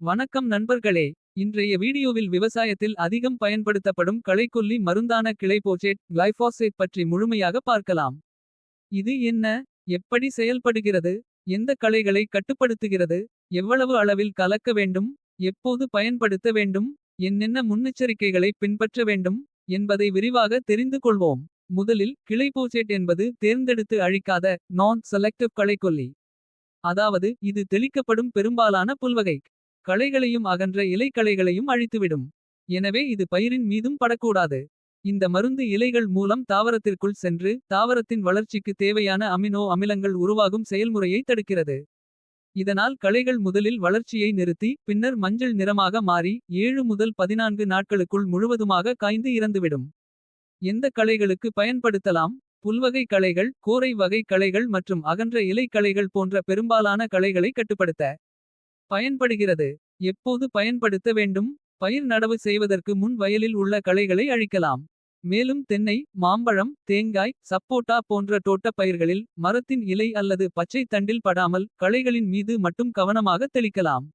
வணக்கம் நண்பர்களே. இன்றைய வீடியோவில் விவசாயத்தில் அதிகம் பயன்படுத்தப்படும் களைக்கொல்லி மருந்தான கிளைபோசேட் கிளைஃபாசேட் பற்றி முழுமையாக பார்க்கலாம். இது என்ன, எப்படி செயல்படுகிறது, எந்த களைகளை கட்டுப்படுத்துகிறது, எவ்வளவு அளவில் கலக்க வேண்டும், எப்போது பயன்படுத்த வேண்டும், என்னென்ன முன்னெச்சரிக்கைகளை பின்பற்ற வேண்டும் என்பதை விரிவாக தெரிந்து கொள்வோம். முதலில் கிளைபோசேட் என்பது தேர்ந்தெடுத்து அழிக்காத நான் செலக்டிவ் களைக்கொல்லி. அதாவது இது தெளிக்கப்படும் பெரும்பாலான புல்வகை களைகளையும் அகன்ற இலைக்களைகளையும் அழித்துவிடும். எனவே இது பயிரின் மீதும் படக்கூடாது. இந்த மருந்து இலைகள் மூலம் தாவரத்திற்குள் சென்று தாவரத்தின் வளர்ச்சிக்கு தேவையான அமினோ அமிலங்கள் உருவாகும் செயல்முறையை தடுக்கிறது. இதனால் களைகள் முதலில் வளர்ச்சியை நிறுத்தி பின்னர் மஞ்சள் நிறமாக மாறி 7 முதல் 14 நாட்களுக்குள் முழுவதுமாக காய்ந்து இறந்துவிடும். எந்த களைகளுக்கு பயன்படுத்தலாம்? புல்வகை களைகள், கோரை வகை களைகள் மற்றும் அகன்ற இலை களைகள் போன்ற பெரும்பாலான களைகளை கட்டுப்படுத்த பயன்படுகிறது. எப்போது பயன்படுத்த வேண்டும்? பயிர் நடவு செய்வதற்கு முன் வயலில் உள்ள களைகளை அழிக்கலாம். மேலும் தென்னை, மாம்பழம், தேங்காய், சப்போட்டா போன்ற தோட்டப் பயிர்களில் மரத்தின் இலை அல்லது பச்சை தண்டில் படாமல் களைகளின் மீது மட்டும் கவனமாக தெளிக்கலாம்.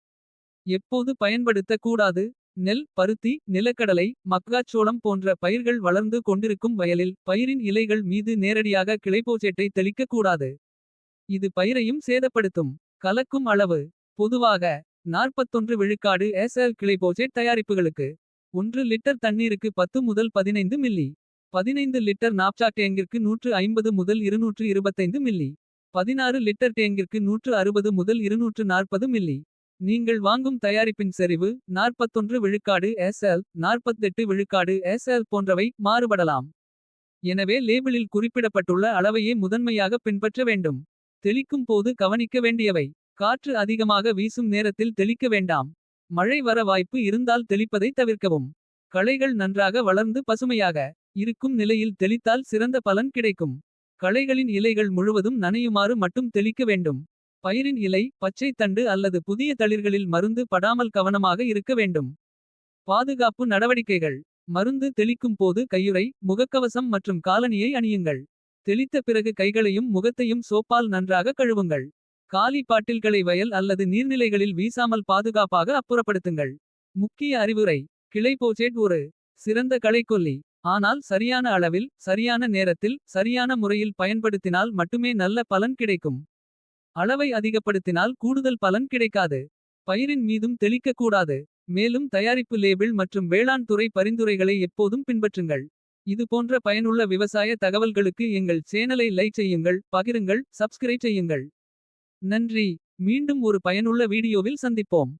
எப்போது பயன்படுத்த கூடாது? நெல், பருத்தி, நிலக்கடலை, மக்காச்சோளம் போன்ற பயிர்கள் வளர்ந்து கொண்டிருக்கும் வயலில் பயிரின் இலைகள் மீது நேரடியாக கிளைபோசேட்டை தெளிக்க கூடாது. இது பயிரையும் சேதப்படுத்தும். கலக்கும் அளவு பொதுவாக 41 விழுக்காடு SL கிளைபோசேட் தயாரிப்புகளுக்கு 1 லிட்டர் தண்ணீருக்கு 10 முதல் 15 மில்லி. 15 லிட்டர் நாப்சாக் டேங்கிற்கு 150 முதல் 225 மில்லி. 16 லிட்டர் டேங்கிற்கு 160 முதல் 240 மில்லி. நீங்கள் வாங்கும் தயாரிப்பின் செறிவு 41 விழுக்காடு SL, 48 விழுக்காடு SL போன்றவை மாறுபடலாம். எனவே லேபிளில் குறிப்பிடப்பட்டுள்ள அளவையே முதன்மையாக பின்பற்ற வேண்டும். தெளிக்கும் போது கவனிக்க வேண்டியவை. காற்று அதிகமாக வீசும் நேரத்தில் தெளிக்க வேண்டாம். மழை வர வாய்ப்பு இருந்தால் தெளிப்பதை தவிர்க்கவும். களைகள் நன்றாக வளர்ந்து பசுமையாக இருக்கும் நிலையில் தெளித்தால் சிறந்த பலன் கிடைக்கும். களைகளின் இலைகள் முழுவதும் நனையுமாறு மட்டும் தெளிக்க வேண்டும். பயிரின் இலை, பச்சை தண்டு அல்லது புதிய தளிர்களில் மருந்து படாமல் கவனமாக இருக்க வேண்டும். பாதுகாப்பு நடவடிக்கைகள். மருந்து தெளிக்கும் போது கையுறை, முகக்கவசம் மற்றும் காலணியை அணியுங்கள். தெளித்த பிறகு கைகளையும் முகத்தையும் சோப்பால் நன்றாக கழுவுங்கள். காலி பாட்டில்களை வயல் அல்லது நீர்நிலைகளில் வீசாமல் பாதுகாப்பாக அப்புறப்படுத்துங்கள். முக்கிய அறிவுரை. கிளைபோசேட் ஒரு சிறந்த களைக்கொல்லி. ஆனால் சரியான அளவில், சரியான நேரத்தில், சரியான முறையில் பயன்படுத்தினால் மட்டுமே நல்ல பலன் கிடைக்கும். அளவை அதிகப்படுத்தினால் கூடுதல் பலன் கிடைக்காது. பயிரின் மீதும் தெளிக்க கூடாது. மேலும் தயாரிப்பு லேபிள் மற்றும் வேளாண் துறை பரிந்துரைகளை எப்போதும் பின்பற்றுங்கள். இது போன்ற பயனுள்ள விவசாய தகவல்களுக்கு எங்கள் சேனலை லைக் செய்யுங்கள், பகிருங்கள், சப்ஸ்கிரைப் செய்யுங்கள். நன்றி. மீண்டும் ஒரு பயனுள்ள வீடியோவில் சந்திப்போம்.